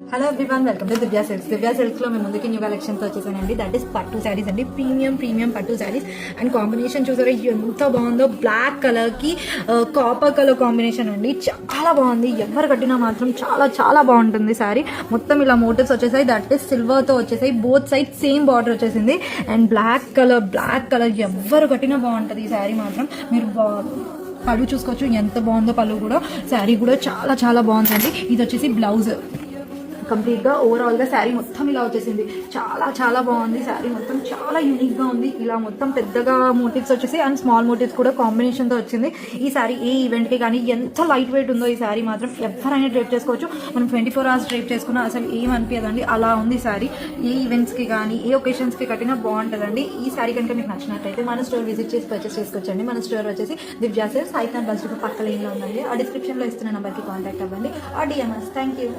Hello everyone, welcome to Divya silks. Divya silks లో మేము ముందుకి న్యూ కలెక్షన్తో వచ్చేసానండి. దట్ ఈస్ పట్టు శారీస్ అండి, ప్రీమియం పట్టు శారీస్. అండ్ కాంబినేషన్ చూసారా ఎంత బాగుందో, బ్లాక్ కలర్ కి కాపర్ కలర్ కాంబినేషన్ అండి, చాలా బాగుంది. ఎవరు కట్టినా మాత్రం చాలా బాగుంటుంది శారీ. మొత్తం ఇలా మోటివ్స్ వచ్చేసాయి, దట్ ఈస్ సిల్వర్ తో వచ్చేసాయి. బోత్ సైడ్ సేమ్ బార్డర్ వచ్చేసింది. అండ్ బ్లాక్ కలర్ ఎవరు కట్టినా బాగుంటుంది ఈ శారీ మాత్రం. మీరు పళ్ళు చూసుకోవచ్చు ఎంత బాగుందో. పళ్ళు కూడా శారీ కూడా చాలా బాగుందండి. ఇది వచ్చేసి బ్లౌజ్. కంప్లీట్గా ఓవరాల్గా శారీ మొత్తం ఇలా వచ్చేసింది. చాలా బాగుంది శారీ మొత్తం, చాలా యూనిక్గా ఉంది. ఇలా మొత్తం పెద్దగా మోటివ్స్ వచ్చేసి అండ్ స్మాల్ మోటివ్స్ కూడా కాంబినేషన్తో వచ్చింది. ఈ శారీ ఏ ఈవెంట్కి కానీ ఎంత లైట్ వెయిట్ ఉందో ఈ శారీ మాత్రం. ఎవరైనా డ్రైప్ చేసుకోవచ్చు. మనం 24 hours డ్రైప్ చేసుకున్నా అసలు ఏం అనిపించదండి, అలా ఉంది శారీ. ఏ ఈవెంట్స్కి కానీ ఏ ఒకేషన్స్కి కట్టినా బాగుంటుందండి. ఈ శారీ కనుక మీకు నచ్చినట్టయితే మన స్టోర్ విజిట్ చేసి పర్చేస్ చేసుకోవచ్చండి. మన స్టోర్ వచ్చేసి దివ్యా సిల్క్స్, హైతాన్ బస్ పక్క లైన్లో ఉందండి. ఆ డిస్క్రిప్షన్లో ఇస్తున్న నెంబర్కి కాంటాక్ట్ అవ్వండి. ఆ డిఎంఎస్. Thank you.